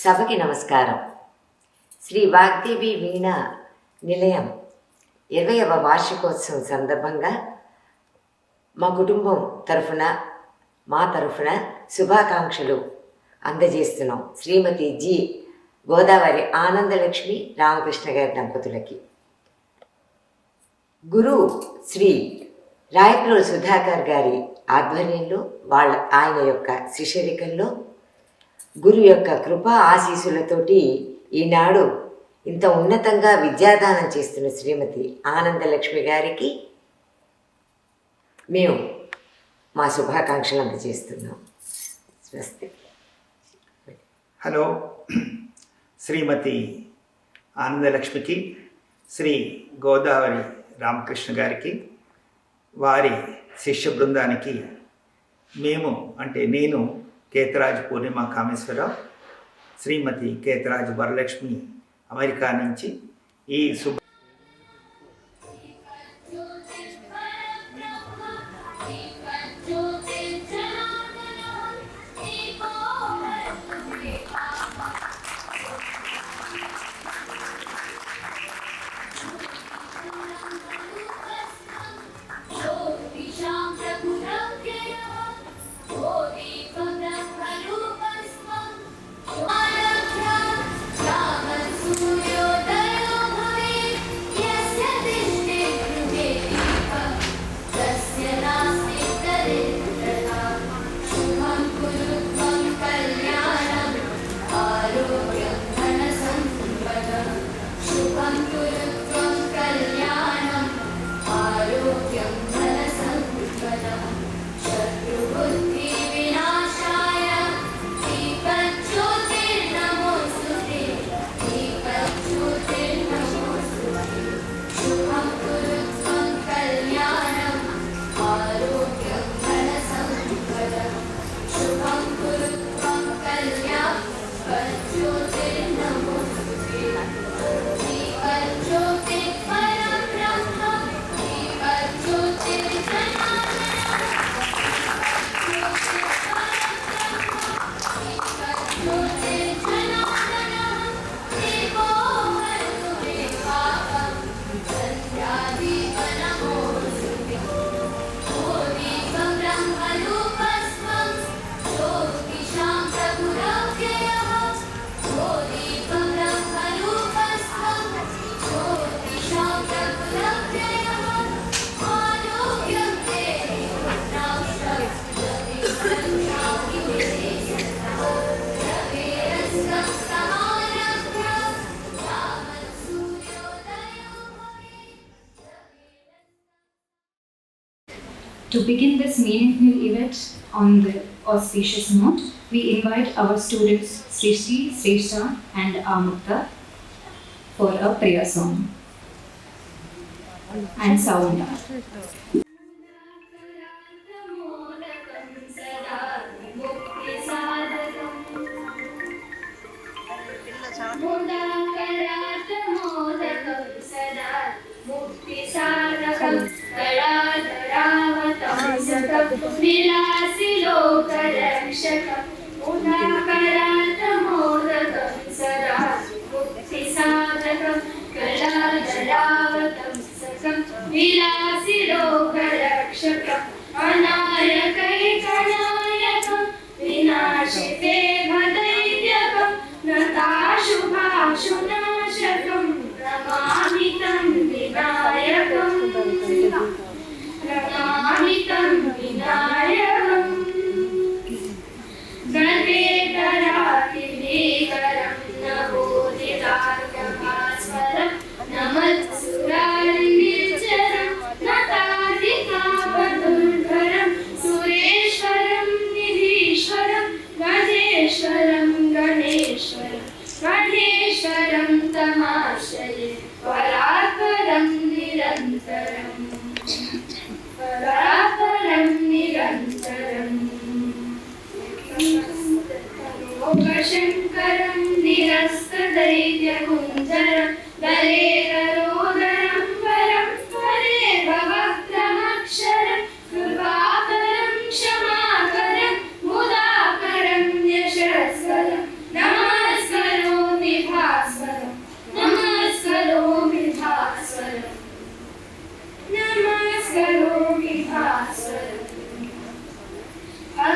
సభకి నమస్కారం. శ్రీ వాగ్దేవి వీణ నిలయం 20వ వార్షికోత్సవం సందర్భంగా మా కుటుంబం తరఫున మా తరఫున శుభాకాంక్షలు అందజేస్తున్నాం శ్రీమతి జి గోదావరి ఆనందలక్ష్మి రామకృష్ణ గారి దంపతులకి. గురు శ్రీ రాయప్రోలు సుధాకర్ గారి ఆధ్వర్యంలో ఆయన యొక్క శిష్యరికంలో గురు యొక్క కృపా ఆశీస్సులతోటి ఈనాడు ఇంత ఉన్నతంగా విద్యాదానం చేస్తున్న శ్రీమతి ఆనందలక్ష్మి గారికి మేము మా శుభాకాంక్షలు అందజేస్తున్నాం. స్వస్తి. హలో. శ్రీమతి ఆనందలక్ష్మికి, శ్రీ గోదావరి రామకృష్ణ గారికి, వారి శిష్య బృందానికి మేము అంటే నేను కేతరాజు పూర్ణిమ కామేశ్వరరావు, శ్రీమతి కేతరాజు వరలక్ష్మి అమెరికా నుంచి ఈ శుభ To begin this meaningful event on the auspicious note, we invite our students Srishti, Sreshta and Amukta for a prayer song and sound. विलासी लोकरक्षकं उदाकरातमोदकं सदा मुक्तिसाधकं कलाधरावतं सकं विलासी लोकरक्षकं अनायकैकनायकं विनाशिते भदैत्यकं नताशुभाशुनाशकं नमामि तं विनायकं नमामितं विनायकं गणेतरातिभीकरं नभोदितार्कभास्वरं नमत्सुरारिनिर्जरं नताधिकापदुर्धरं सुरेश्वरं निधीश्वरं गणेश्वरं गणेश्वरं गणेश्वरं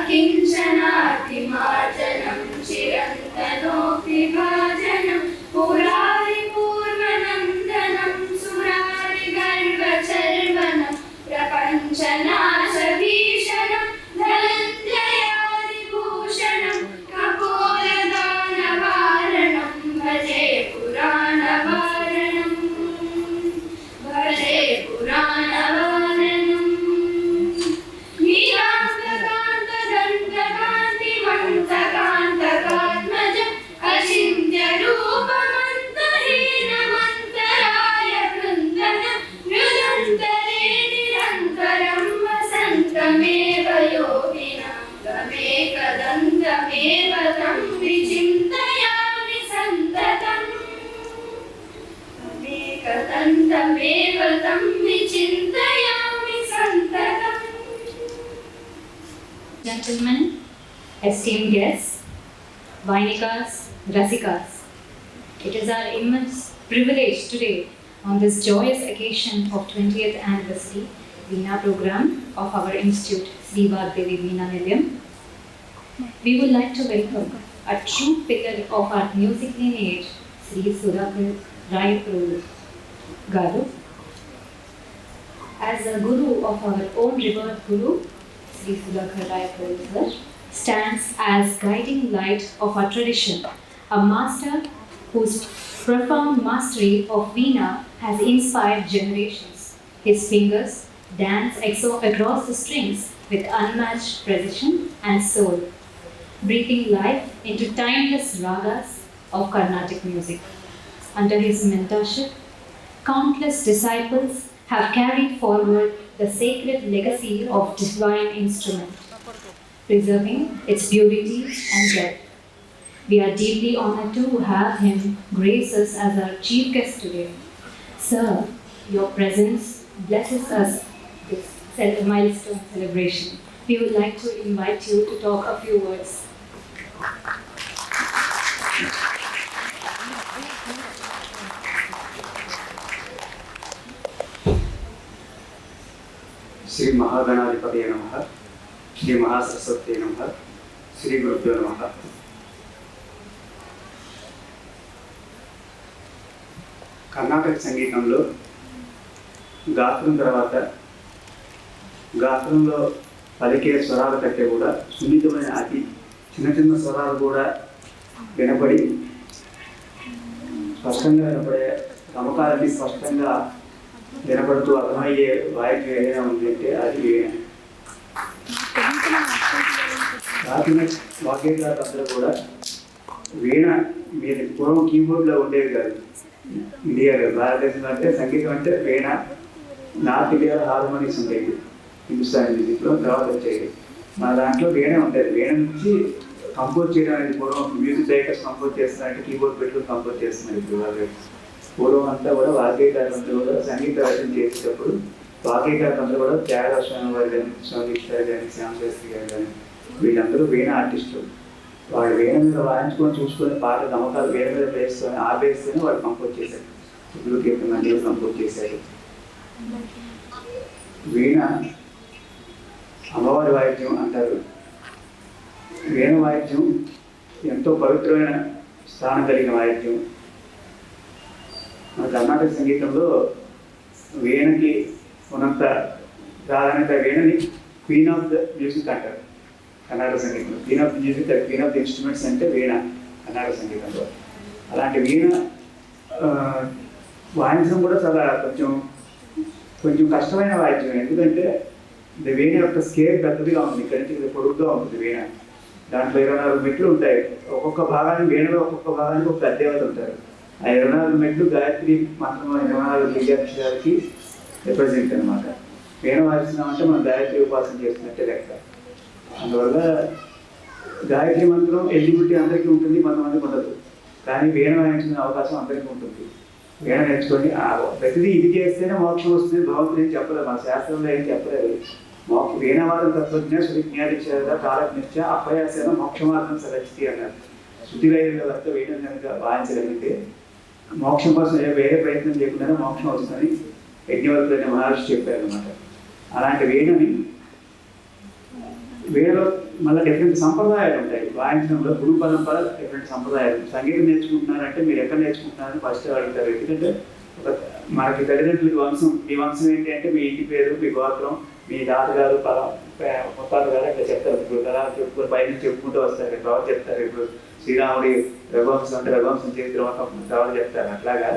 किञ्चनातिमार्जनं चिरन्तनोऽपि भाजनं पुरारि पूर्वनन्दनं सुरारि गर्वचर्वनं प्रपञ्चनाशभीषणं धनञ्जयादिभूषणं कपोलदानवारणं भजे पुराणवारणं भजे पुराणवारणम् नीलान्तकान्तदन्तकान्तिमन्तकान्तकात्मजम् अचिन्त्यरूपमन्तहीनमन्तराय वृन्दनं मृदन्तरे निरन्तरं वसन्तमेव योगिनां गमेकदन्तमेव तं विचिन्तयामि सन्ततम् गमेकदन्तमेव तं विचिन्तयामि सन्ततम्. Gentlemen, esteemed guests, Vainikas, Rasikas, it is our immense privilege today on this joyous occasion of 20th anniversary Veena program of our institute, Sri Vagdevi Veena Nilayam. We would like to welcome a true pillar of our music lineage, Sri Sudhakar Rayapuru Garu. As a guru of our own revered guru, Sri Sudhakar Rayapuru sir stands as guiding light of our tradition, a master whose profound mastery of Veena has inspired generations. His fingers dance across the strings with unmatched precision and soul, breathing life into timeless ragas of Carnatic music. Under his mentorship, countless disciples have carried forward the sacred legacy of divine instrument, preserving its purity and depth. We are deeply honored to have him grace us as our chief guest today. Sir, your presence blesses us this milestone celebration. We would like to invite you to talk a few words. Shri మహాగణాధిపతయ నమః, శ్రీ మహాసరస్వతయ నమః, శ్రీ గురుభ్యో నమః. కర్ణాటక సంగీతంలో గాత్రం తర్వాత గాత్రంలో పలికే స్వరాల కంటే కూడా సున్నితమైన అతి చిన్న చిన్న స్వరాలు కూడా వినపడి స్పష్టంగా వినపడే గమకాలన్నీ స్పష్టంగా వినపడుతూ అర్థమయ్యే వాయిద్యం ఏదైనా ఉందంటే అది వీణ. ప్రాచీన వాగ్గేయకారులందరూ కూడా వీణ మీద పూర్వం కీబోర్డ్లో ఉండేవి కాదు. ఇండియాలో భారతదేశంలో అంటే సంగీతం అంటే వీణ, నార్త్ ఇండియాలో హార్మోనిక్స్ ఉండేవి హిందుస్థానీ మ్యూజిక్లో, తర్వాత వచ్చేది. మన దాంట్లో వీణ ఉంటుంది. వీణ నుంచి కంపోజ్ చేయడం అనేది పూర్వం మ్యూజిక్ డైరెక్టర్స్ కంపోజ్ చేస్తున్నారంటే కీబోర్డ్ పెట్టుకుని కంపోజ్ చేస్తున్నారు. ఇప్పుడు వాళ్ళు పూర్వం అంతా కూడా వాగ్గేయకారులందరూ కూడా సంగీత రచన చేసేటప్పుడు వాగ్గేయకారులందరూ కూడా త్యాగరాజ స్వామి వారు కానీ, కృష్ణదీక్ష కానీ, శ్యామశాస్త్రి గారు కానీ వీళ్ళందరూ వీణ ఆర్టిస్టులు. వాళ్ళు వీణ మీద వాయించుకొని చూసుకొని పాట గమకాలు వీణ మీద వేసుకొని ఆపేస్తేనే వాళ్ళు కంపోజ్ చేశారు. ఇప్పుడు కీర్తన మందిలో కంపోజ్ చేశారు. వీణ అమ్మవారి వాయిద్యం అంటారు. వీణ వాయిద్యం ఎంతో పవిత్రమైన స్థానం కలిగిన వాయిద్యం. మన కర్ణాటక సంగీతంలో వీణకి ఉన్నంత ప్రాధాన్యత, వీణని క్వీన్ ఆఫ్ ద మ్యూజిక్ అంటారు కర్ణాటక సంగీతంలో. Queen of the music, queen of the instruments అంటే వీణ కర్ణాటక సంగీతంలో. అలాంటి వీణ వాయించడం కూడా చాలా కొంచెం కష్టమైన వాయిద్యం. ఎందుకంటే వీణ యొక్క స్కేల్ పెద్దదిగా ఉంది, ఇక్కడి నుంచి పొడుగ్గా ఉంటుంది వీణ. దాంట్లో 24 మెట్లు ఉంటాయి. ఒక్కొక్క భాగాన్ని వీణలో ఒక్కొక్క భాగానికి ఒక దేవత ఉంటారు. ఆ 24 మెట్లు గాయత్రి మంత్రం 24 దివ్యాక్షరాలకి రిప్రజెంట్ అనమాట. వీణ వాయిస్తున్నామంటే మనం గాయత్రి ఉపాసన చేస్తున్నట్టే లెక్క. అందువల్ల గాయత్రి మంత్రం ఎలిజిబిలిటీ అందరికీ ఉంటుంది, కొంతమందికి ఉండదు. కానీ వీణ వాయించుకునే అవకాశం అందరికీ ఉంటుంది. వీణ నేర్చుకోండి. ప్రతిదీ ఇది చేస్తేనే మోక్షం వస్తుంది భగవంతుడు ఏం చెప్పలేదు, మన శాస్త్రంలో ఏం చెప్పలేదు. వీణవాదం తత్వజ్ఞ సువిజ్ఞానిచ్చేదా కాలజ్ఞ అపయాసేన మోక్షమార్గం సరచితి అన్నారు. శుద్ధివైన వద్ద వీణ కనుక వాయించగలిగితే మోక్షం కోసం వేరే ప్రయత్నం చేయకుండా మోక్షం వస్తుందని యజ్ఞవల్కుడు అనే మహర్షి చెప్పారు అనమాట. అలాంటి వీణలో మళ్ళీ డిఫరెంట్ సంప్రదాయాలు ఉంటాయి. వాయించడంలో గురు పరంపర డిఫరెంట్ సంప్రదాయాలు. సంగీతం నేర్చుకుంటున్నారంటే మీరు ఎక్కడ నేర్చుకుంటున్నారని ఫస్ట్ అడుగుతారు. ఎందుకంటే మనకి తల్లిదండ్రులకి వంశం, మీ వంశం ఏంటి అంటే మీ ఇంటి పేరు, మీ గోత్రం, మీ తాతగారు ముత్తాతగారు అట్లా చెప్తారు. ఇప్పుడు తలా చెప్పుకొని పైన చెప్పుకుంటూ వస్తారు. తర్వాత చెప్తారు ఇప్పుడు శ్రీరాముడి రఘువంశం అంటే రఘువంశం చరిత్ర మొత్తం తర్వాత చెప్తారు. అట్లాగా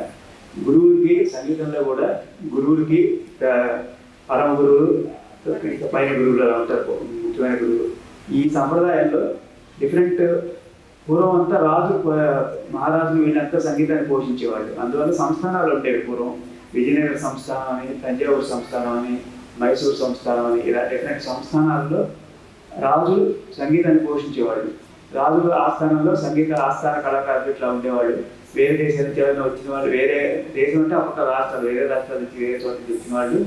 గురువుకి సంగీతంలో కూడా గురువులకి పరమ గురువులు, పైన గురువులు అలా ఉంటారు, ముఖ్యమైన గురువులు. ఈ సంప్రదాయంలో డిఫరెంట్ పూర్వం అంతా రాజు మహారాజులు వీళ్ళంతా సంగీతాన్ని పోషించేవాళ్ళు. అందువల్ల సంస్థానాలు ఉండేవి పూర్వం. విజయనగర సంస్థానం అని, తంజావూరు సంస్థానం అని, మైసూరు సంస్థానం అని, ఇలా డిఫరెంట్ సంస్థానాల్లో రాజులు సంగీతాన్ని పోషించేవాళ్ళు. రాజుల ఆస్థానంలో సంగీత ఆస్థాన కళాకారులు ఇట్లా ఉండేవాళ్ళు. వేరే దేశాల నుంచి ఎవరైనా వచ్చిన వాళ్ళు, వేరే దేశం అంటే ఒక్కొక్క రాష్ట్రాలు, వేరే రాష్ట్రాల నుంచి వేరే చోట నుంచి వచ్చిన వాళ్ళు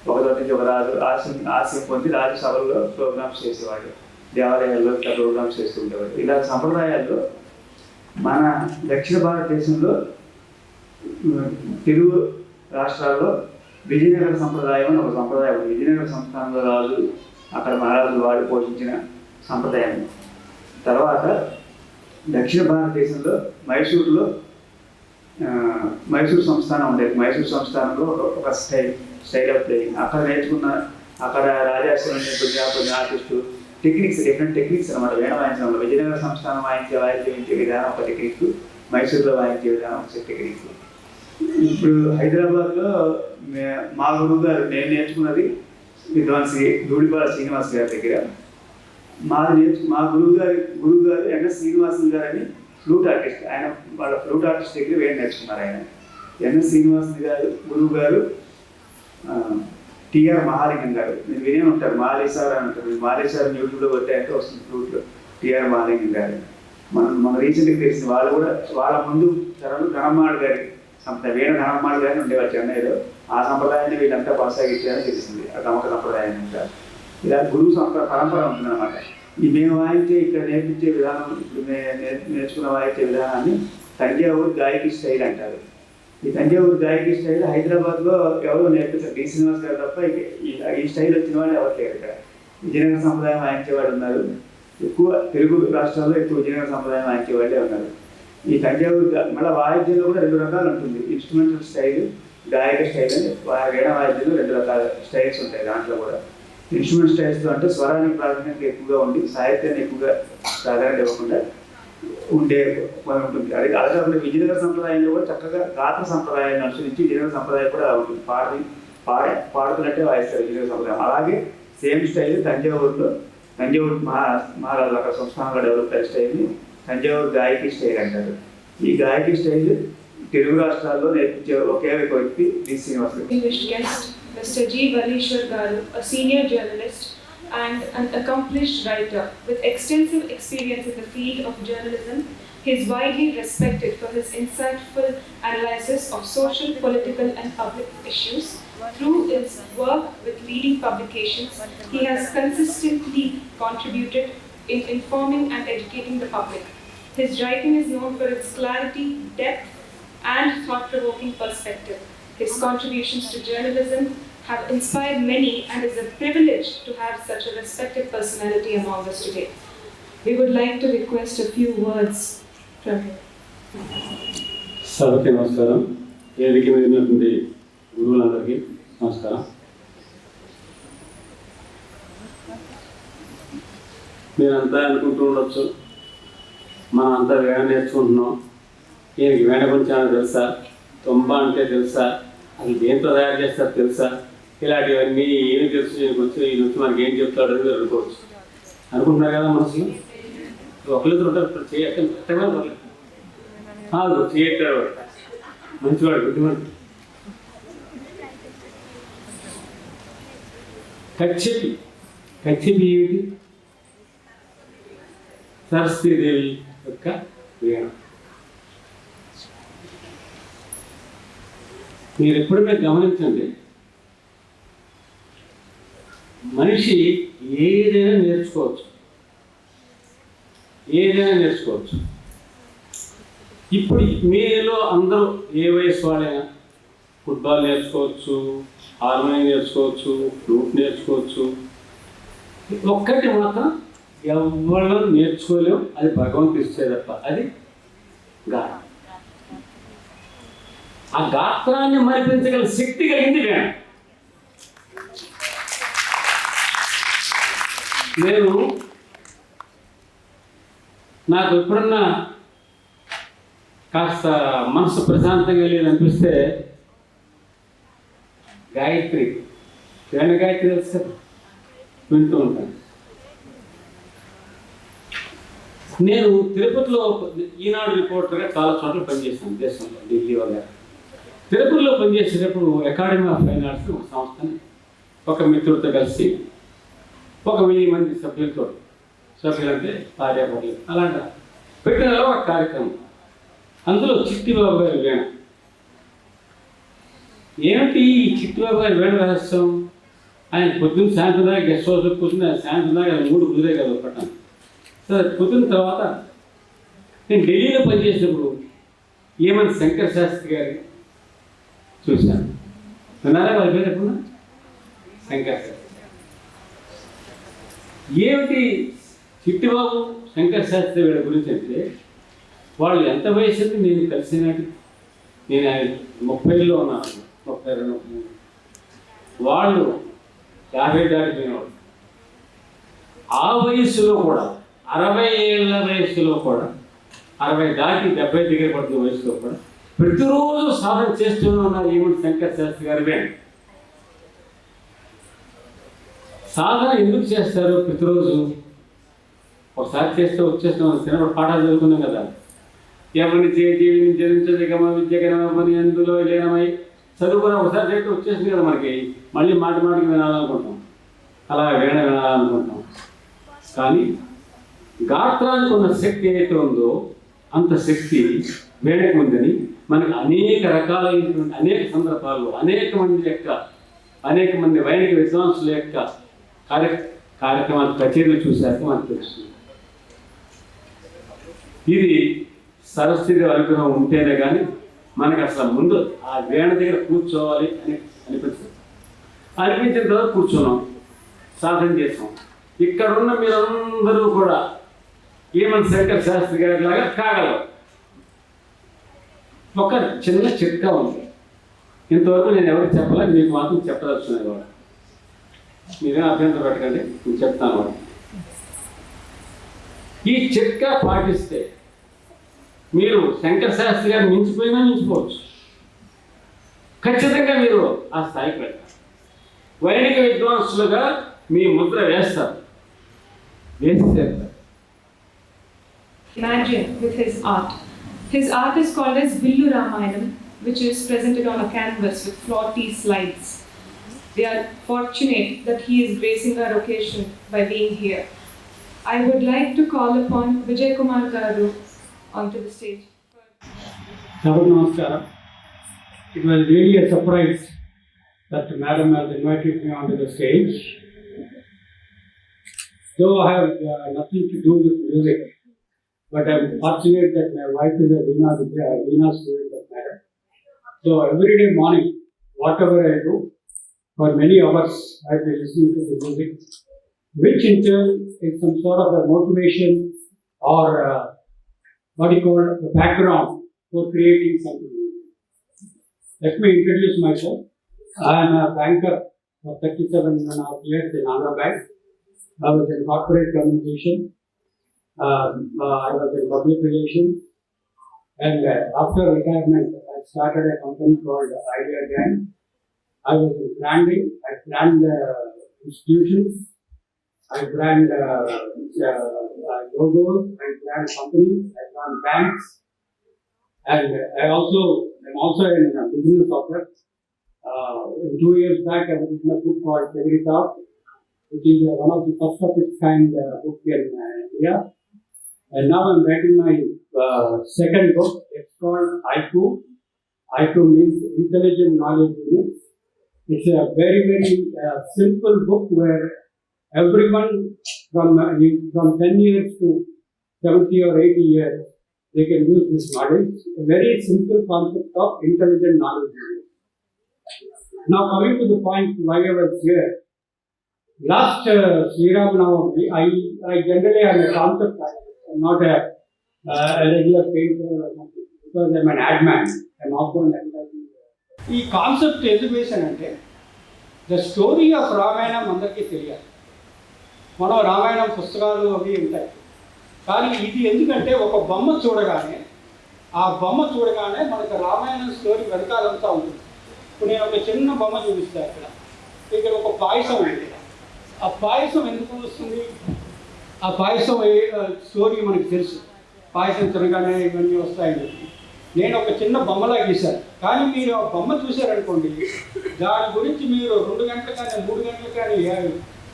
ఒక చోట నుంచి ఒక రాజు ఆశయం పొంది రాజ్యసభల్లో ప్రోగ్రామ్స్ చేసేవాళ్ళు, దేవాలయాల్లో ఇట్లా ప్రోగ్రామ్స్ చేస్తూ ఉండేవాళ్ళు. ఇలా సంప్రదాయాల్లో మన దక్షిణ భారతదేశంలో తెలుగు రాష్ట్రాల్లో విజయనగర సంప్రదాయం అని ఒక సంప్రదాయం. విజయనగర సంస్థానంలో రాజు, అక్కడ మహారాజులు వాడు పోషించిన సంప్రదాయం. తర్వాత దక్షిణ భారతదేశంలో మైసూరు సంస్థానం ఉండేది. మైసూరు సంస్థానంలో ఒక స్టైల్ ఆఫ్ ప్లేయింగ్ అక్కడ నేర్చుకున్న, అక్కడ రాజాశ్వరం కొన్ని ఆర్టిస్టు టెక్నిక్స్, డిఫరెంట్ టెక్నిక్స్ అనమాట వీణ వాయించడంలో. విజయనగర సంస్థానం వాయించే విధానం ఒక టెక్నిక్, మైసూరులో వాయించే విధానం ఒక టెక్నిక్. ఇప్పుడు హైదరాబాద్లో మా గురువు గారు, నేను నేర్చుకున్నది విద్వాంసి ధూళిపాల శ్రీనివాస్ గారి దగ్గర. మా గురువు గారు ఎన్ఎస్ శ్రీనివాసన్ గారు అని ఫ్లూట్ ఆర్టిస్ట్. ఆయన వాళ్ళ ఫ్లూట్ ఆర్టిస్ట్ దగ్గర వేరే నేర్చుకున్నారు. ఆయన ఎన్ఎస్ శ్రీనివాసన్ గారు గురువు గారు టిఆర్ మహాలింగం గారు. మీరు వినే ఉంటారు, మాలేసార్ అని ఉంటారు. మాలేసార్ యూట్యూబ్లో కొట్టాయంటే వస్తుంది ఫ్లూట్లో టిఆర్ మహాలింగం గారు. మన రీసెంట్గా తెలిసింది. వాళ్ళు కూడా వాళ్ళ ముందు తరాలు ఘనమ్మాడు గారి సంప్రదాయం, వేణ ఘనమ్మాడు గారిని ఉండేవారు చెన్నైలో. ఆ సంప్రదాయాన్ని వీళ్ళంతా కొనసాగించారని తెలిసింది, ఆ గమక సంప్రదాయం అంతా. ఇలా గురువు పరంపర ఉంటుందన్నమాట. ఈ మేము వాయించే ఇక్కడ నేర్పించే విధానం, ఇప్పుడు నేర్చుకున్న వాయించే విధానాన్ని తంజావూరు గాయకి స్టైల్ అంటారు. ఈ తంజావూరు గాయకి స్టైల్ హైదరాబాద్లో ఎవరో నేర్పిస్తారు, డి శ్రీనివాస్ గారు తప్ప ఈ స్టైల్ వచ్చిన వాళ్ళు ఎవరు లేరు. ఇక్కడ విజయనగర సంప్రదాయం వాయించేవాడు ఉన్నారు. ఎక్కువ తెలుగు రాష్ట్రాల్లో ఎక్కువ విజయనగర సంప్రదాయం వాయించే వాళ్ళే ఉన్నారు. ఈ తంజావూరు మళ్ళీ వాయిద్యంలో కూడా 2 రకాలు ఉంటుంది. ఇన్స్ట్రుమెంటల్ స్టైల్, గాయక స్టైల్ అని వీణ వాయిద్యంలో 2 రకాల స్టైల్స్ ఉంటాయి. దాంట్లో కూడా ఇన్స్ట్రుమెంట్ స్టైల్స్లో అంటే స్వరానికి ప్రాధాన్యత ఎక్కువగా ఉండి సాహిత్యాన్ని ఎక్కువగా ప్రాధాన్యత ఇవ్వకుండా ఉండే ఉంటుంది. అది కాకుండా విజయనగర సంప్రదాయంలో కూడా చక్కగా గాత్ర సంప్రదాయాన్ని అనుసరించి విజయనగర సంప్రదాయం కూడా ఉంటుంది. పాడుతున్నట్టే వాయిస్తారు విజయనగర సంప్రదాయం. అలాగే సేమ్ స్టైల్ తంజావూరు మహారాజులు అక్కడ సంస్థానంలో డెవలప్ అయిన స్టైల్ని తంజావూరు గాయకి స్టైల్ అంటారు. ఈ గాయకి స్టైల్ తెలుగు రాష్ట్రాల్లో నేర్పించే ఒకే ఒక వ్యక్తి డి శ్రీనివాస్ గారు. Distinguished guest, Mr. G. Valishwar Garu, a senior journalist and an accomplished writer with extensive experience in the field of journalism. He is widely respected for his insightful analysis of social, political and public issues. Through his work with leading publications, he has consistently contributed in informing and educating the public. His writing is known for its clarity, depth and thought-provoking perspective. His contributions to journalism have inspired many and is a privilege to have such a respected personality among us today. We would like to request a few words from him. సభకి నమస్కారం. వేదిక మీద ఉన్నటువంటి గురువులందరికీ నమస్కారం. మీరంతా అనుకుంటూ ఉండొచ్చు, మనం అంతా వేణ నేర్చుకుంటున్నాం, ఈయనకి వేణ గురించి ఏమైనా తెలుసా, తొంబ అంటే తెలుసా, అది దేంతో తయారు చేస్తారు తెలుసా, ఇలాంటివన్నీ ఏమి తెలుసు ఈయనకు వచ్చి ఈయన వచ్చి మనకి ఏం చెప్తాడు అని అనుకోవచ్చు. అనుకుంటున్నారు కదా మనసులో. ఒకరిద్దరు ఉంటారు, ఇప్పుడు చేయట్లేదు చేయట్టాడు మంచివాడు బుద్ధిమంతుడు. కచ్చెపి ఏమిటి? సరస్వతీదేవి యొక్క వీణ. మీరు ఎప్పుడైనా గమనించండి, మనిషి ఏదైనా నేర్చుకోవచ్చు. ఇప్పుడు మీలో అందరూ ఏ వయసు వాళ్ళైనా ఫుట్బాల్ నేర్చుకోవచ్చు, హార్మోనియం నేర్చుకోవచ్చు, ఫ్లూట్ నేర్చుకోవచ్చు. ఒక్కటి మాత్రం ఎవరు నేర్చుకోలేం, అది భగవంతుడు ఇచ్చే తప్ప. అది గాత్రం. ఆ గాత్రాన్ని మరిపించగల శక్తి కలిగింది వీణ. నేను నాకు ఎప్పుడన్నా కాస్త మనసు ప్రశాంతంగా లేదనిపిస్తే గాయత్రి, వీణ గాయత్రి తెలుసు కదా, వింటూ ఉంటాను. నేను తిరుపతిలో ఈనాడు రిపోర్టర్గా చాలా చోట్ల పనిచేశాను దేశంలో, ఢిల్లీ వల్ల. తిరుపతిలో పనిచేసేటప్పుడు అకాడమీ ఆఫ్ ఫైన్ ఆర్ట్స్ ఒక సంస్థని ఒక మిత్రుడితో కలిసి 1,000 మంది సభ్యులంటే భార్యాభర్తలు అలాంటి పెట్టిన ఒక కార్యక్రమం. అందులో చిట్టిబాబు గారి వీణ. ఏమిటి ఈ చిట్టిబాబు గారి వీణ రహస్యం? ఆయన పొద్దున్న సాయంత్రం దాకా గెస్ట్ హౌస్లో కూర్చుని సాయంత్రం దాకా 3 కుదిరే కదా పట్టాను. సరే కుదిరిన తర్వాత నేను ఢిల్లీలో పనిచేసినప్పుడు ఏమని శంకర్ శాస్త్రి గారి చూశాను. విన్నారా వాళ్ళ పేరు ఎప్పుడు? శంకర్ శాస్త్రి. ఏమిటి చిట్టిబాబు శంకర్ శాస్త్రి వీళ్ళ గురించి అంటే, వాళ్ళు ఎంత వయసు నేను కలిసినట్టు, నేను 30లో ఉన్నాను, 32, 33. వాళ్ళు 50 దాటిపోయినవాళ్ళు. ఆ వయస్సులో కూడా 60 ఏళ్ళ వయస్సులో కూడా 60 దాటి 70 దగ్గర పడుతున్న వయసులో కూడా ప్రతిరోజు సాధన చేస్తూనే ఉన్నారు. ఏమిటి శంకర్ శాస్త్రి గారివే. సాధన ఎందుకు చేస్తారు? ప్రతిరోజు ఒకసారి చేస్తే వచ్చేస్తాం, చిన్నప్పుడు పాఠాలు చదువుకున్నాం కదా, ఎవరిని జీవిని జరించదు గమ విద్యగమని అందులో లేనమై చదువుకున్న ఒకసారి చెప్తే వచ్చేసింది కదా మనకి. మళ్ళీ మాటికి వినాలనుకుంటాం, అలా వీణ వినాలనుకుంటాం. కానీ గాత్రానికి ఉన్న శక్తి ఏదైతే ఉందో అంత శక్తి వీణకు ఉందని మనకు అనేక రకాలైనటువంటి అనేక సందర్భాల్లో అనేక మంది వైదిక విద్వాంసుల యొక్క కార్యక్రమాలు కచేరీలు చూశాక మనకు తెలుస్తుంది. ఇది సరస్వతి అనుగ్రహం ఉంటేనే కానీ మనకు అసలు ముందు ఆ వీణ దగ్గర కూర్చోవాలి అని అనిపించిన తర్వాత కూర్చున్నాం, సాధన చేస్తాం. ఇక్కడ ఉన్న మీరందరూ కూడా ఏమని శంకర్ శాస్త్రి గారి లాగా కాగలరు. ఒక చిన్న చిట్కా ఉంది, ఇంతవరకు నేను ఎవరికి చెప్పలేదు, మీకు మాత్రం చెప్పదలుచుకునేది కూడా. మీరేం అభ్యంతరం పెట్టకండి, నేను చెప్తాను. ఈ చిట్కా పాటిస్తే మీరు శంకర్ శాస్త్రి గారిని మించిపోవచ్చు. ఖచ్చితంగా మీరు ఆ స్థాయికి వెళ్తారు. వైదిక విద్వాంసులుగా మీ ముద్ర వేస్తారు, వేసి చేస్తారు. Imagine with his art. His art is called as Villu Ramayanam, which is presented on a canvas with floppy slides. We are fortunate that he is gracing our occasion by being here. I would like to call upon Vijay Kumar Garu onto the stage. Namaskaram. It was really a surprise that Madam has invited me onto the stage. Though I have nothing to do with music, but I am fortunate that my wife is a Veena student of Madam. So every day morning, whatever I do, for many hours I will be listening to the music, which in turn is some sort of a motivation or the background for creating something new. Let me introduce myself. I am a banker for 37.5 years in Andhra Bank. I was in corporate communication. I was in public relations. And after retirement, I started a company called Idea Gang. I was in branding. I planned institutions. I brand logos. I brand companies. I brand banks. And I'm also in a business author. 2 years back, I was in a book called Fairy Talk, which is one of the first of its kind book here in India. And now I'm writing my second book. It's called IQ. IQ means Intelligent Knowledge Units. It's a very, very simple book where everyone from 10 years to 70 or 80 years, they can use this knowledge. A very simple concept of intelligent knowledge units. Now coming to the point why I was here, Last Sri Ram Navami, I generally am a concept artist. I'm not a regular painter or something because I'm an ad man. I'm also an advertising. ఈ concept education అంటే the story of Ramayanam అందరికీ తెలియాలి. మనం రామాయణం పుస్తకాలు అవి ఉంటాయి, కానీ ఇది ఎందుకంటే ఒక బొమ్మ చూడగానే మనకు రామాయణం స్టోరీ వెనకాలంతా ఉంటుంది. ఇప్పుడు నేను ఒక చిన్న బొమ్మ చూపిస్తాను. ఇక్కడ ఒక పాయసం ఉంది. ఆ పాయసం ఎందుకు వస్తుంది? ఆ పాయసం స్టోరీ మనకు తెలుసు. పాయసం తినగానే ఇవన్నీ వస్తాయని చెప్పి నేను ఒక చిన్న బొమ్మలా గీశాను. కానీ మీరు ఆ బొమ్మ చూశారనుకోండి, దాని గురించి మీరు 2 గంటలు కానీ 3 గంటలు కానీ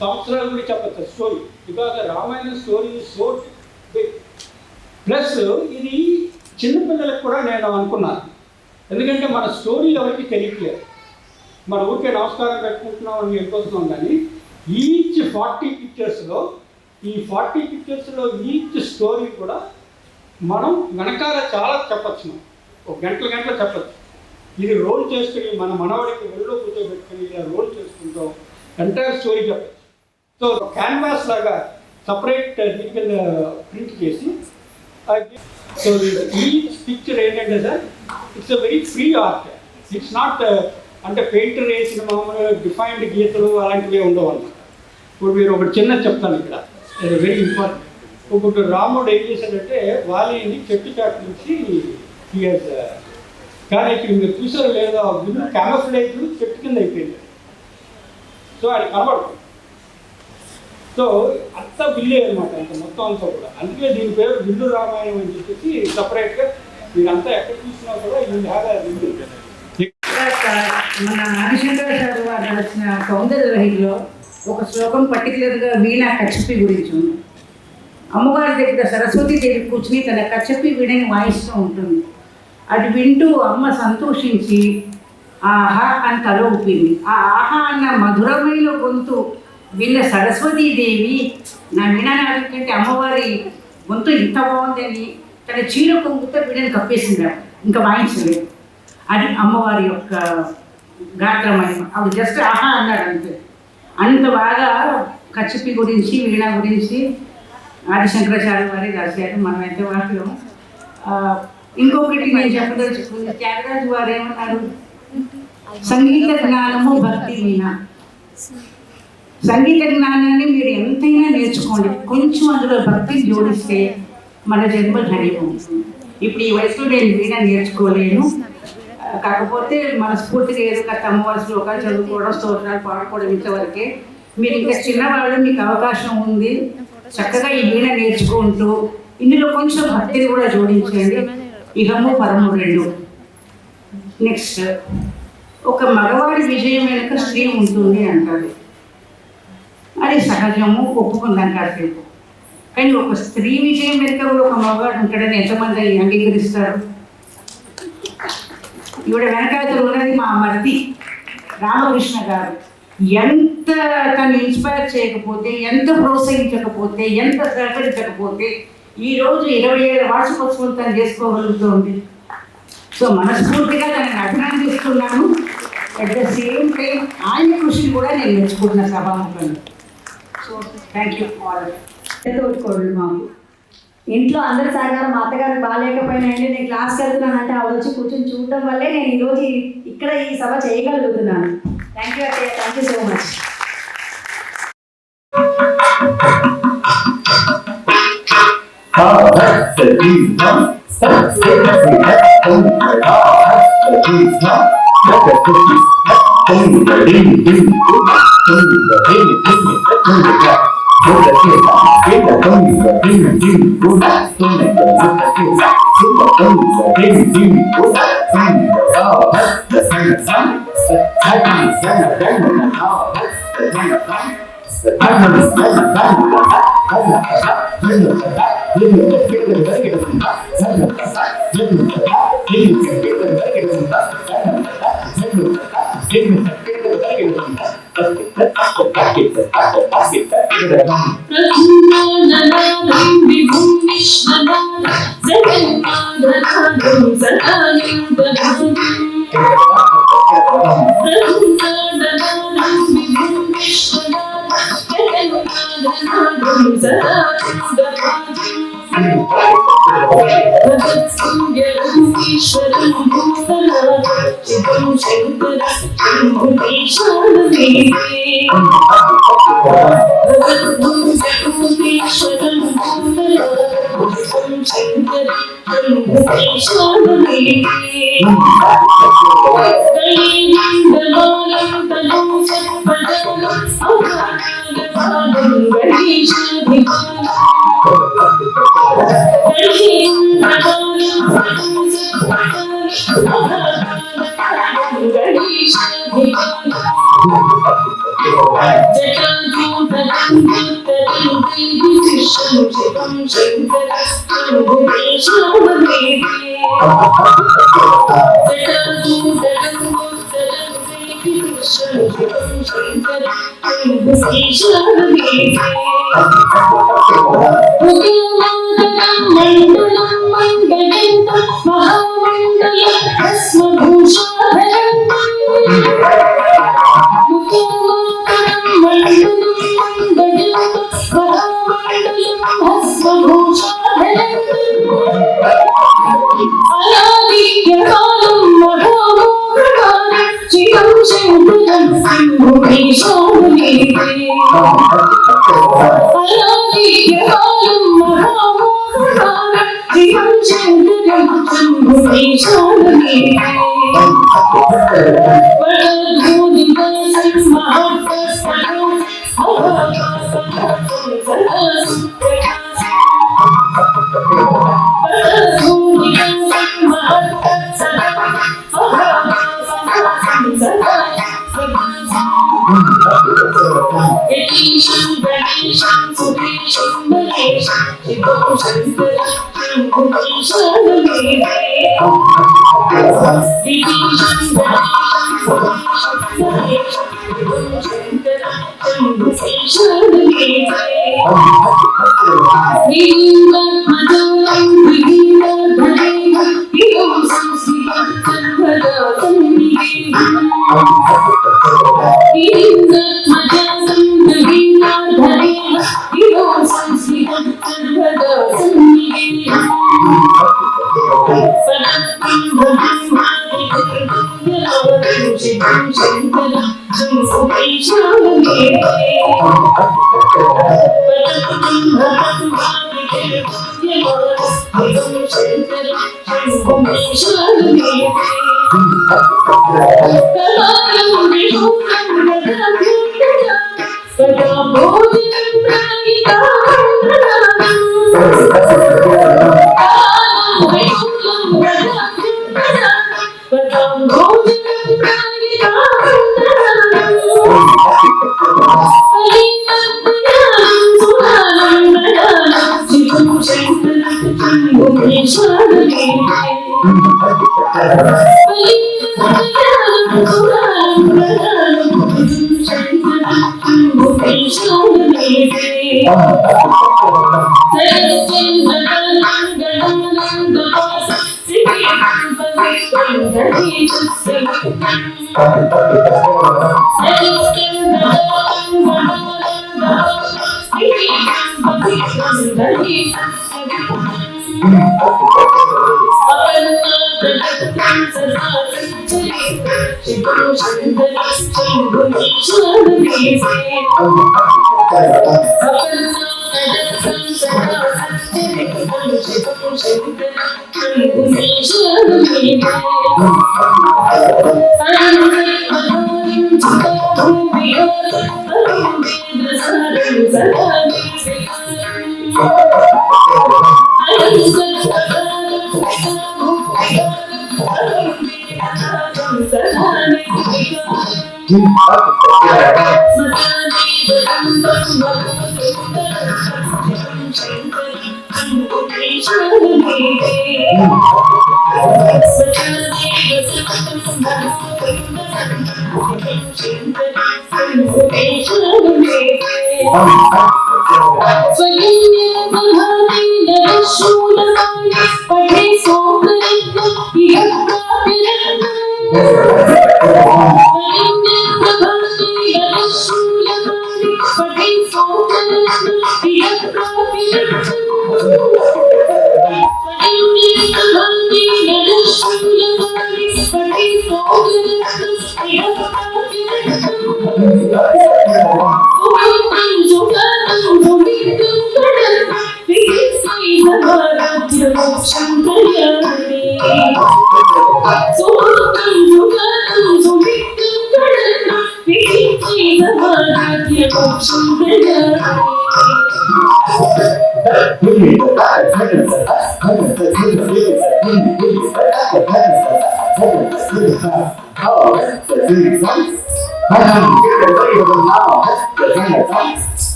సంవత్సరాల గురించి చెప్పచ్చు story. Because Ramayana story so big. Plus ఇది చిన్నపిల్లలకు కూడా నేను అనుకున్నాను, ఎందుకంటే మన స్టోరీ ఎవరికి తెలియట్లేదు. మన ఊరికే నమస్కారం పెట్టుకుంటున్నాం అని వెళ్ళిపోతున్నాం, కానీ ఈచ్ 40 పిక్చర్స్లో ఈచ్ స్టోరీ కూడా మనం వెనకాల చాలా చెప్పచ్చు. ఒక గంటలు చెప్పచ్చు. ఇది రోల్ చేసుకుని మన మనవాడికి ఒళ్ళో కూర్చోబెట్టుకుని ఇలా రోల్ చేసుకుంటాం ఎంటైర్ స్టోరీ చెప్పచ్చు. సో క్యాన్వాస్ లాగా సపరేట్ దీని కింద ప్రింట్ చేసి సో ఈచ్ పిక్చర్ ఏంటంటే sir, it's a very free art. It's not అంటే పెయింటర్ వేసిన మామూలుగా డిఫైన్డ్ గీతలు అలాంటివి ఉండవు అన్నమాట. ఇప్పుడు మీరు ఒకటి చిన్నది చెప్తాను ఇక్కడ, అది వెరీ ఇంపార్టెంట్. ఇప్పుడు రాముడు ఏం చేశాడంటే వాలిని చెట్టు చాటు నుంచి కానీ ఇక్కడ మీరు చూసారు లేదా విల్లు క్యామఫ్లేజ్ చెట్టు కింద అయిపోయింది. సో ఆయన కనబడుతుంది. సో అంతా విల్లే అనమాట, అంత మొత్తం అంతా కూడా. అందుకే దీని పేరు విల్లు రామాయణం అని చెప్పేసి సపరేట్గా మీరంతా ఎక్కడ చూసినా కూడా ఇది విల్లు. మన ఆదిశంకరాచార్య వారు రాసిన సౌందర్యలహరిలో ఒక శ్లోకం పర్టికులర్గా వీణ కచ్చపి గురించి ఉంది. అమ్మవారి దగ్గర సరస్వతీదేవి కూర్చుని తన కచ్చపి వీణని వాయిస్తూ ఉంటుంది. అది వింటూ అమ్మ సంతోషించి ఆహా అని తల ఊపింది. ఆ ఆహా అన్న మధురమైన గొంతు విన్న సరస్వతీదేవి నా వీణానాథం కంటే అమ్మవారి గొంతు ఇంత బాగుందని తన చీర కొంగుతో వీణని కప్పేసింది, ఇంకా వాయించలేదు. అది అమ్మవారి యొక్క గాత్రమహిమ. ఆవిడ జస్ట్ ఆహా అన్నాడు అంతే. అంత బాగా కచ్చపి గురించి వీణ గురించి ఆదిశంకరాచార్య వారి రాశారు. మనమైతే వాటిలో ఇంకొకటి నేను చెప్పదలుచుకుంది, త్యాగరాజు వారు ఏమన్నారు, సంగీత జ్ఞానము భక్తి వీణ. సంగీత జ్ఞానాన్ని మీరు ఎంతైనా నేర్చుకోండి, కొంచెం అందులో భక్తి జోడిస్తే మన జన్మ ధైర్యం. ఇప్పుడు ఈ వయసులో నేను వీణ నేర్చుకోలేను, కాకపోతే మనస్ఫూర్తిగా ఏదో అమ్మవారి శ్లోకాలు చదువుకోవడం, స్తోత్రాలు పాడుకోవడం ఇంతవరకే. మీరు ఇంకా చిన్నవాళ్ళు, మీకు అవకాశం ఉంది, చక్కగా ఈ వీణ నేర్చుకుంటూ ఇందులో కొంచెం భక్తిని కూడా జోడించండి. ఇహము పరము 2. నెక్స్ట్, ఒక మగవాడి విజయం వెనుక స్త్రీ ఉంటుంది అంటారు. అది సహజము, ఒప్పుకుందాం కాసేపు. కానీ ఒక స్త్రీ విజయం వెనుక కూడా ఒక మగవాడు ఉంటాడని ఎంతమంది అంగీకరిస్తారు? ఈవిడ వెనకాల ఉన్నది మా మరిది రామకృష్ణ గారు. ఎంత తను ఇన్స్పైర్ చేయకపోతే, ఎంత ప్రోత్సహించకపోతే, ఎంత సహకరించకపోతే ఈరోజు 27 వార్షికోత్సవం తను చేసుకోగలుగుతుంది. సో మనస్ఫూర్తిగా తనని అభినందిస్తున్నాను. అట్ ద సేమ్ టైం ఆయన కృషిని కూడా నేను మెచ్చుకుంటున్నా సభాముఖంగా. So thank you all. తోడుకోడు మాకు ఇంట్లో అందరి సహకారం. మా అత్తగారికి బాగాలేకపోయినా అండి, నేను క్లాస్కి వెళ్తున్నానంటే ఆవిడ వచ్చి కూర్చొని చూడటం వల్లే నేను ఈరోజు ఇక్కడ ఈ సభ చేయగలుగుతున్నాను. థ్యాంక్ యూ అత్తయ్య, thank you so much. Pati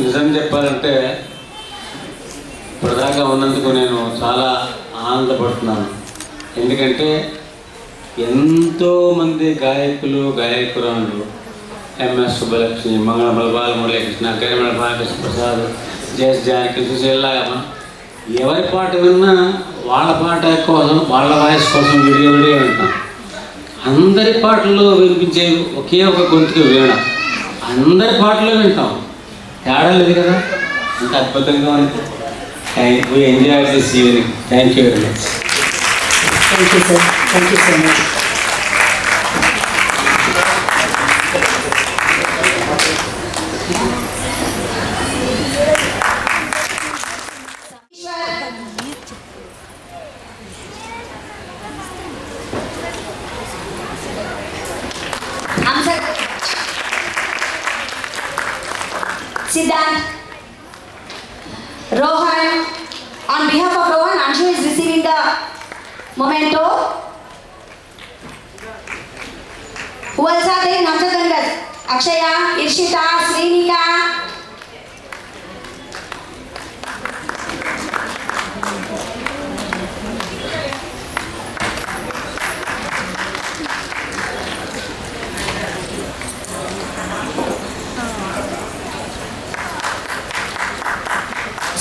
నిజం చెప్పాలంటే ఇప్పటిదాకా ఉన్నందుకు నేను చాలా ఆనందపడుతున్నాను. ఎందుకంటే ఎంతోమంది గాయకులు గాయకురాలు ఎంఎస్ సుబ్బలక్ష్మి, మంగళమల బాలమురళీకృష్ణ, గరిమల బాలకృష్ణ ప్రసాద్, జెస్ జానకి సుశీల్లాగా ఎవరి పాట విన్నా వాళ్ళ పాట కోసం వాళ్ళ వాయిస్ కోసం విడిగా వింటాం. అందరి పాటల్లో వినిపించే ఒకే ఒక గొంతుకు వీణ. అందరి పాటలు వింటాం, తేడా లేదు కదా. అంత అద్భుతంగా ఉంది. We enjoy this evening. Thank you very much. Thank you sir. Thank you so much. Siddhant, Rohan, on behalf of Rohan, Anshu is receiving the memento. Who else are there? Namzat Gangat, Akshaya, Irshita, Srinika.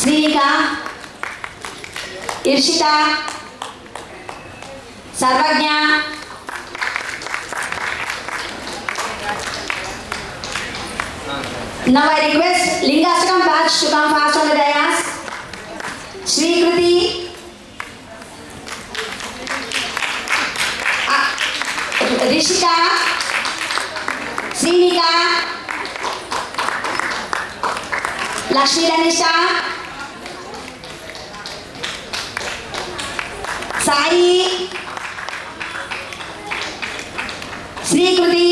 Srinika, Irshita, Sarvagnya, now I request Lingastakam Batch to come fast on the dais. Sri Kruti, Rishika, Srinika, Lakshmi Dhanisha, Sai, Sri Kruti,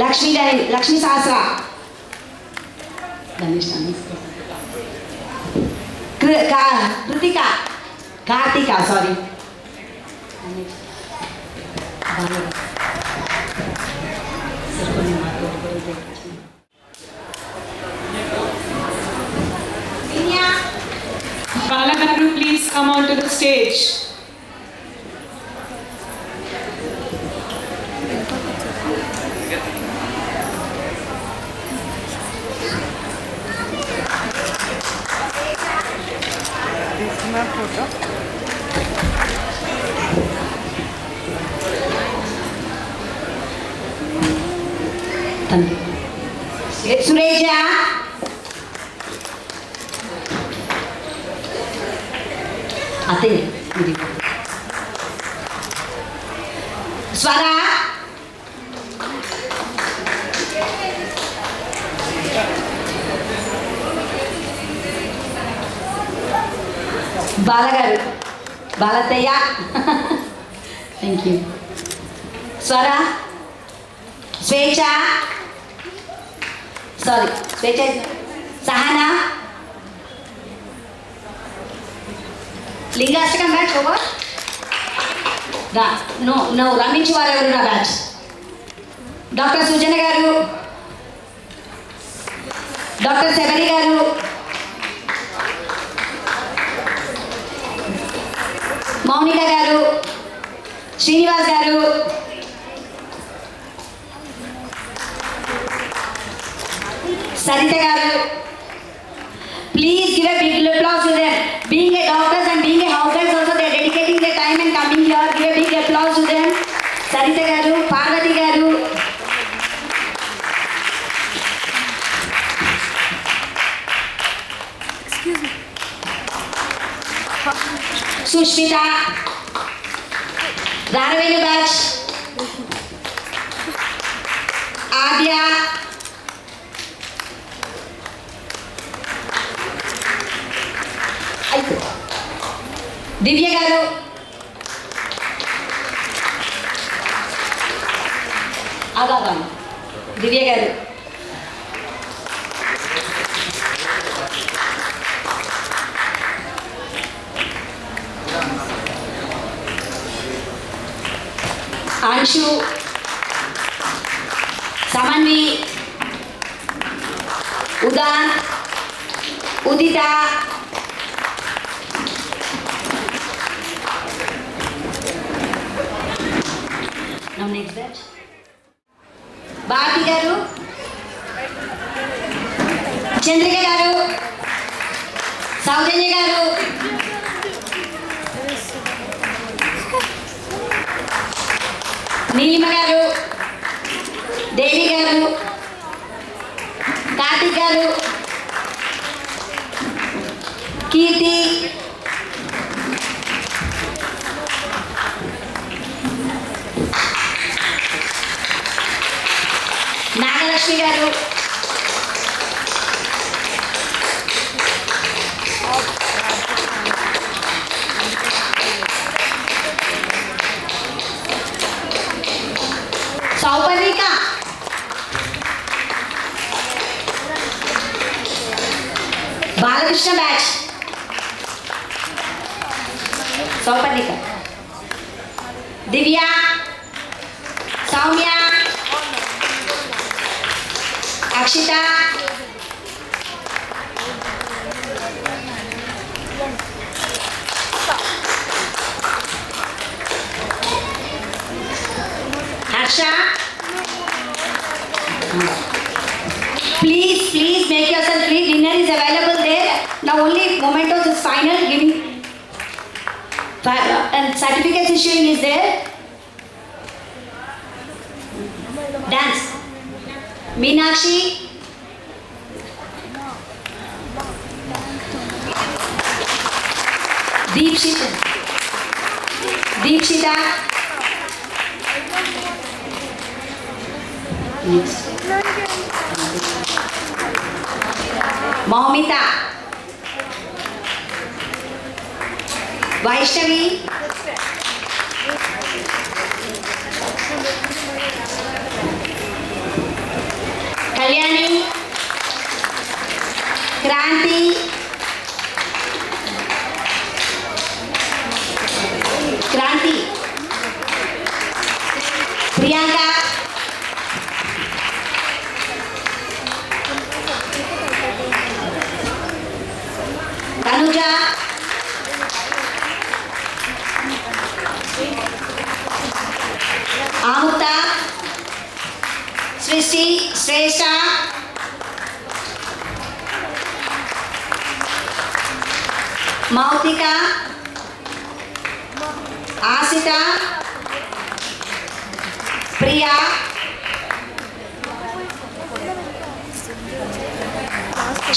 Lakshmi Sahasra, Krittika Karthika sorry Balagaru, please come onto the stage. సురేష అతే స్వర బాలగారు బాలతయ్య thank you స్వర స్వేచ్ఛ sorry స్వేచ్ఛ Sahana Lingashtakam batch over రా no రమించి వారు ఎవరు నా batch doctor సుజన గారు డాక్టర్ శబరి గారు మౌనిక గారు శ్రీనివాస్ గారు సరిత గారు please give a big applause to them. Being a doctors and being a housewives also they are dedicating their time and coming here. Give a big applause to them. Saritha గారు పార్వతి గారు Sushmita రారవేలు batch ఆద్య దివ్య గారు ఆగా దివ్య గారు Anshu Samanvi ఉదాన్ Udita next batch Bharati గారు చంద్రిక గారు సౌజన్య గారు నీలిమ గారు దేవి గారు కార్తిక్ గారు కీర్తి నాగలక్ష్మి గారు Souparnika Balakrishna batch Souparnika Divya Soumya Akshitha Harsha please make yourself free. Dinner is available there. Now only mementos is final, giving and certificates issuing is there. Dance Meenakshi, Deepshita Maumita, Vaishnavi, Kalyani, Kranti, Mouthika, Asitha, Priya,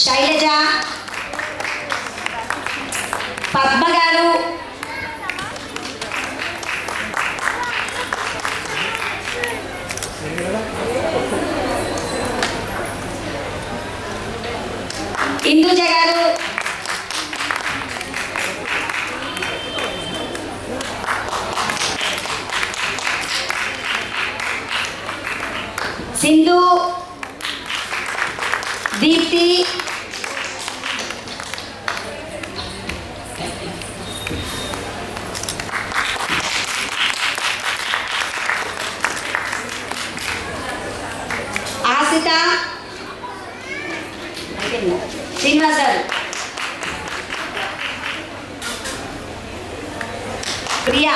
Shailaja, Padma garu, Induja గారు, సింధు, దీప్తి, ఆసిత, శ్రీనివాస్ గారు, ప్రియా,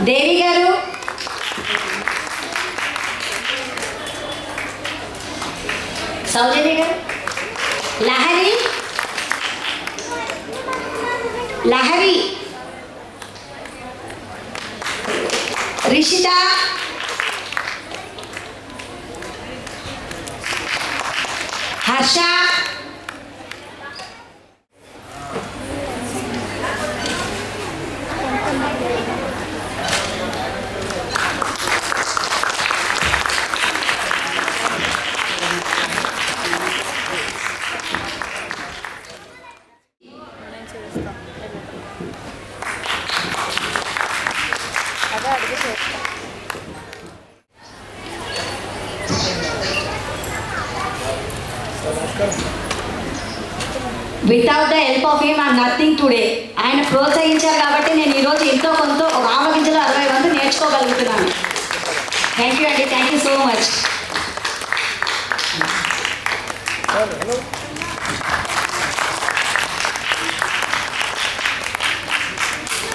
దేవి గారు, సౌజన్య గారు, Lahari, Lahari, Rishitha, Harsha, without the help of him I'm nothing today. ఆయన ప్రోత్సహించారు కాబట్టి నేను ఈరోజు ఎంతో కొంత ఒక ఆవగింజలు 60 మంది నేర్చుకోగలుగుతున్నాను. థ్యాంక్ యూ అండి, thank you so much.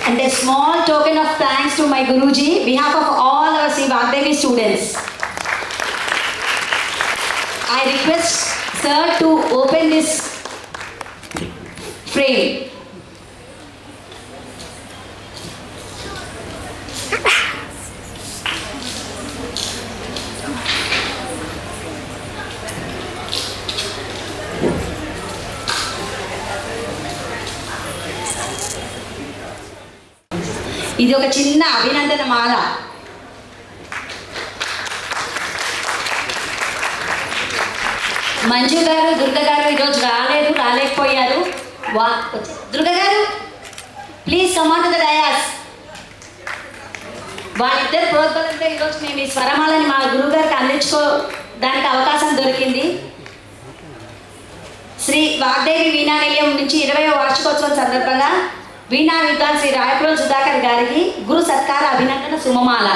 And a small token of thanks to my Guruji, behalf of all our Sri Vagdevi students. I request sir to open this frame. ఇది ఒక చిన్న అభినందన మాల. మంజు గారు, దుర్గ గారు ఈరోజు రాలేకపోయారు. Durga garu please come on to the dais. వాళ్ళిద్దరు ప్రోద్బలంతో ఈరోజు మేము ఈ స్వరమాలని మా గురువు గారికి అందించుకోవడానికి అవకాశం దొరికింది. శ్రీ వాగ్దేవి వీణా నిలయం నుంచి 20వ వార్షికోత్సవం సందర్భంగా వీణా విద్వాన్ శ్రీ రాయప్రోలు సుధాకర్ గారికి గురు సత్కార అభినందన సుమమాల.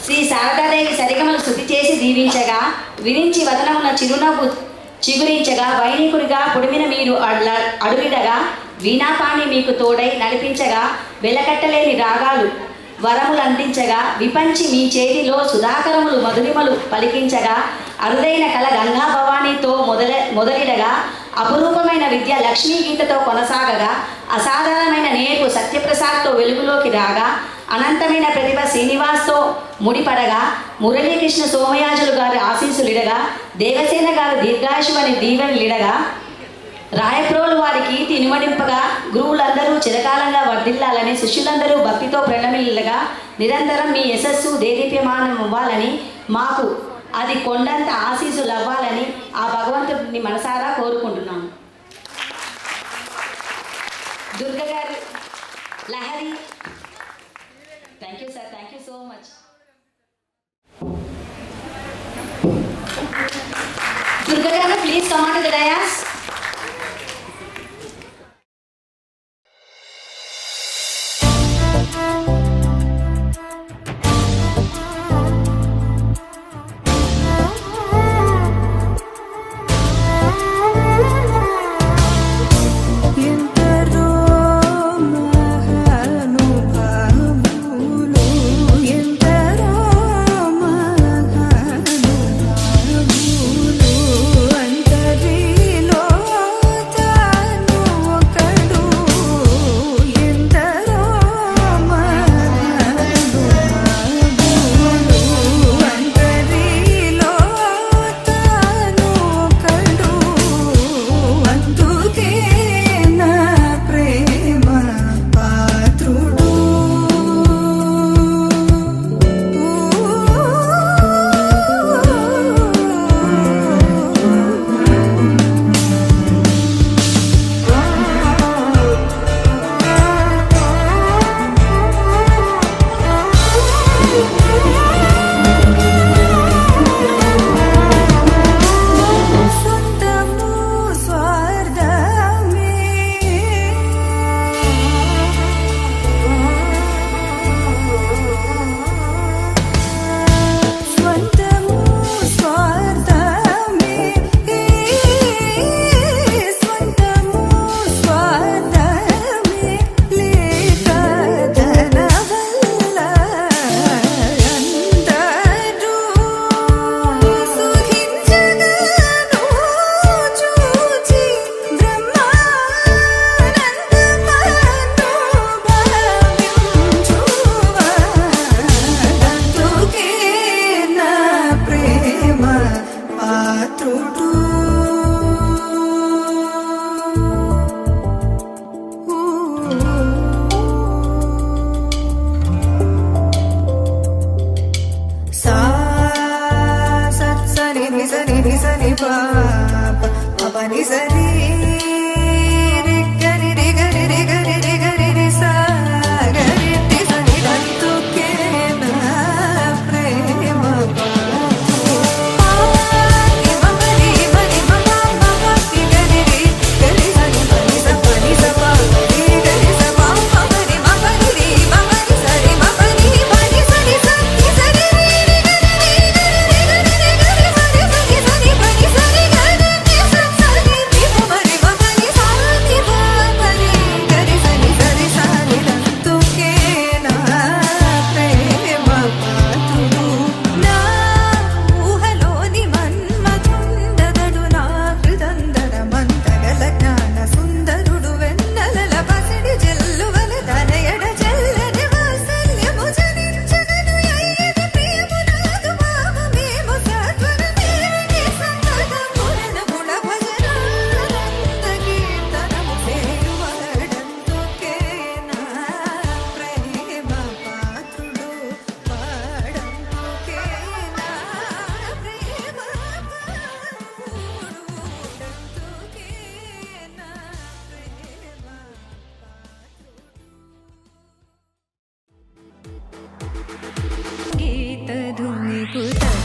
శ్రీ శారదాదేవి సరిగమలు శుద్ధి చేసి దీవించగా, విరించి వదనమున చిరునవ్వు చిగురించగా, వైణికుడిగా పొడిమిన మీరు అడుగిడగా, వీణాపాణి మీకు తోడై నడిపించగా, వెలకట్టలేని రాగాలు వరములు అందించగా, విపంచి మీ చేతిలో సుధాకరములు మధురిమలు పలికించగా, అరుదైన కళ గంగా భవానీతో మొదలిడగా, అపురూపమైన విద్య లక్ష్మీ గీతతో కొనసాగగా, అసాధారణమైన నేర్పు సత్యప్రసాద్తో వెలుగులోకి రాగా, అనంతమైన ప్రతిభ శ్రీనివాస్తో ముడిపడగా, మురళీకృష్ణ సోమయాజులు గారి ఆశీస్సులిడగా, దేవసేన గారు దీర్ఘాయుషువని దీవెనలిడగా, రాయప్రోలు వారి కీర్తి ఇనుమడింపగా, గురువులందరూ చిరకాలంగా వర్ధిల్లాలని, శిష్యులందరూ భక్తితో ప్రణమిల్లగా, నిరంతరం మీ యశస్సు దేదీప్యమానం అవ్వాలని, మాకు అది కొండంత ఆశీస్సులు అవ్వాలని ఆ భగవంతుడిని మనసారా కోరుకుంటున్నాను. Durga garu, Lahari, thank you sir, thank you so much. Durga garu please come on to the dais. ఎంతరో మహానుభావులు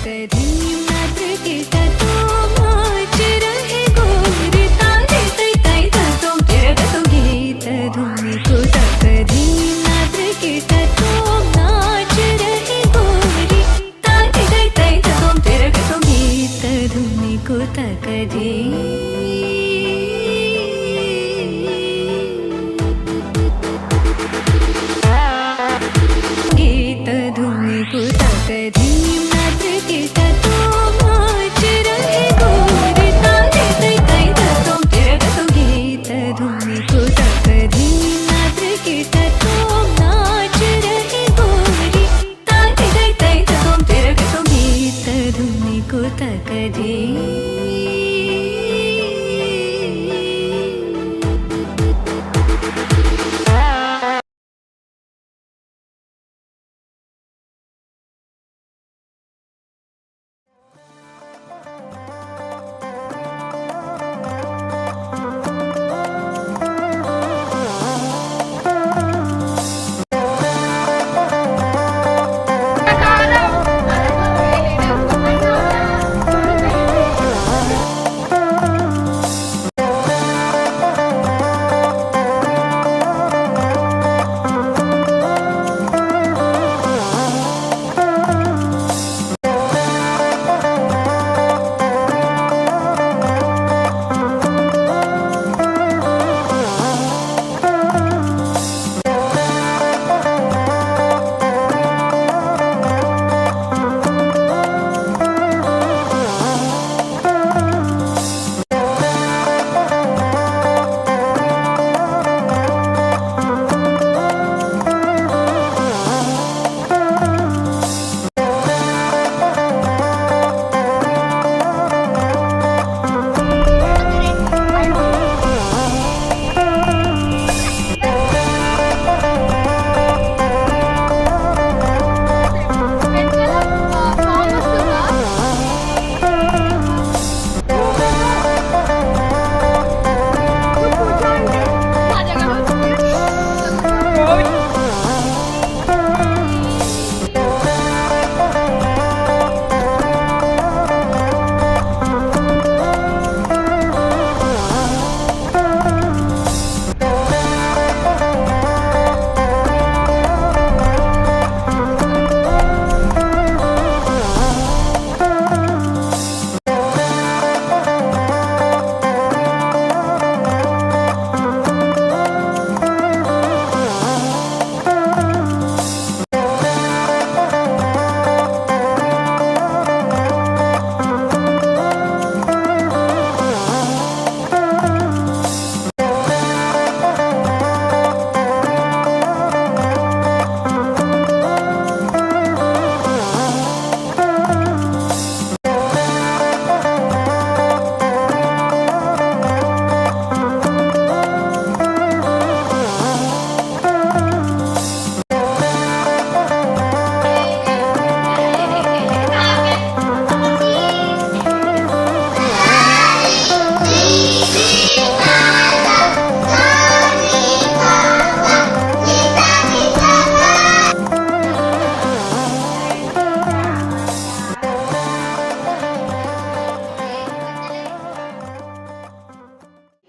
धीम नात्र कीटा तो नाच रहे गोरी तारे तै तै तो तिरग तो गीत धूमि को तक धीम नात्र कीटा तो नाच रहे गोरी तारे तै तै तो तिरग तो गीत धूमि को तक गीत धूमि को तक धीम नात्र कीटा तो नाच रहे गोरी तारे तै तै तो तिरग तो गीत धूमि को तक धीम नात्र कीटा तो नाच रहे गोरी तारे तै तै तो तिरग तो गीत धूमि को तक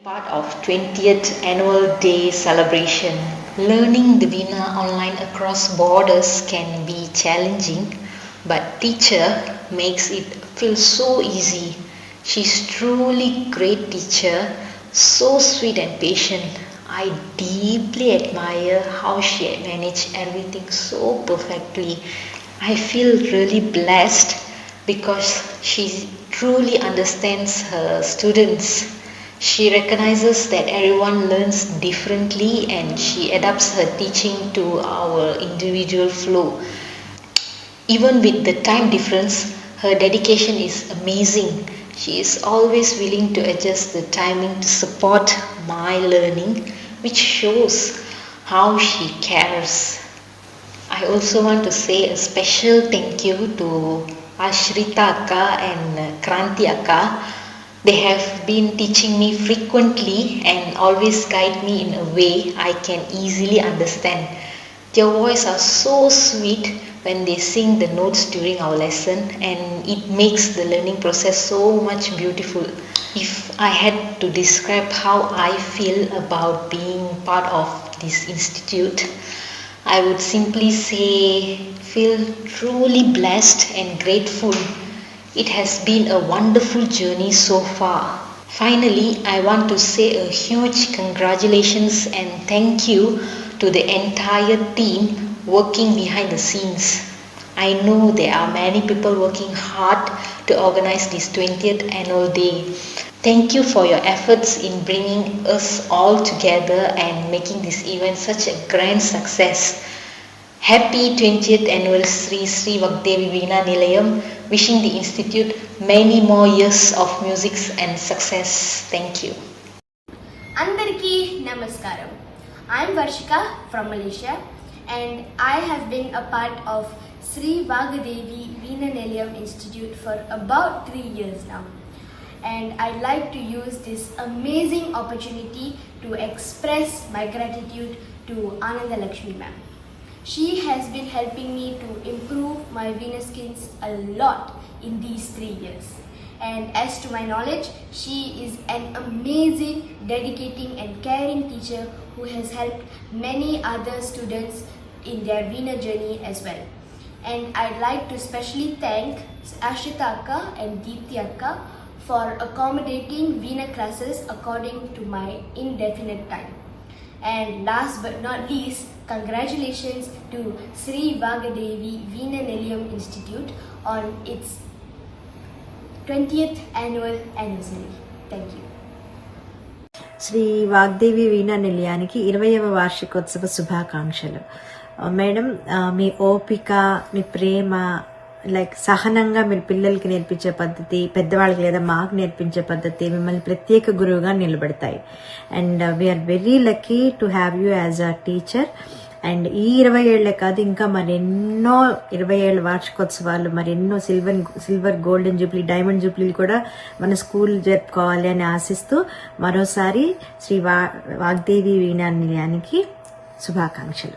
Part of 20th Annual Day celebration. Learning the Veena online across borders can be challenging, but teacher makes it feel so easy. She's truly great teacher, so sweet and patient. I deeply admire how she managed everything so perfectly. I feel really blessed because she truly understands her students. She recognizes that everyone learns differently and she adapts her teaching to our individual flow. Even with the time difference, her dedication is amazing. She is always willing to adjust the timing to support my learning, which shows how she cares. I also want to say a special thank you to Ashrita Akka and Kranti Akka. They have been teaching me frequently and always guide me in a way I can easily understand. Their voice are so sweet when they sing the notes during our lesson, and it makes the learning process so much beautiful. If I had to describe how I feel about being part of this institute, I would simply say feel truly blessed and grateful. It has been a wonderful journey so far. Finally, I want to say a huge congratulations and thank you to the entire team working behind the scenes. I know there are many people working hard to organize this 20th annual day. Thank you for your efforts in bringing us all together and making this event such a grand success. Happy 20th anniversary Sri Vagdevi Veena Nilayam. Wishing the institute many more years of music and success. Thank you. Andariki Namaskaram. I am Varshika from Malaysia, and I have been a part of Sri Vagdevi Veena Nilayam Institute for about 3 years now. And I'd like to use this amazing opportunity to express my gratitude to Ananda Lakshmi ma'am. She has been helping me to improve my Veena skills a lot in these 3 years. And as to my knowledge, she is an amazing, dedicating and caring teacher who has helped many other students in their Veena journey as well. And I'd like to especially thank Ashita Akka and Deepthi Akka for accommodating Veena classes according to my indefinite time. And last but not least, congratulations to Sri Vagdevi Veena Nilayam Institute on its 20th annual anniversary. Thank you. Shri Vagdevi వీణా నిలయానికి 20వ వార్షికోత్సవ శుభాకాంక్షలు. Madam, మీ ఓపిక, మీ ప్రేమ, like సహనంగా మీరు పిల్లలకి నేర్పించే పద్ధతి, పెద్దవాళ్ళకి లేదా మాకు నేర్పించే పద్ధతి మిమ్మల్ని ప్రత్యేక గురువుగా నిలబెడతాయి. And we are very lucky to have you as a teacher. And ఈ 20 ఏళ్లే కాదు, ఇంకా మరెన్నో 20 ఏళ్ల వార్షికోత్సవాలు, మరెన్నో సిల్వర్ గోల్డెన్ జూబ్లీ, డైమండ్ జూబ్లీలు కూడా మన స్కూల్ జరుపుకోవాలి అని ఆశిస్తూ మరోసారి శ్రీ వాగ్దేవి వీణా నిలయానికి శుభాకాంక్షలు.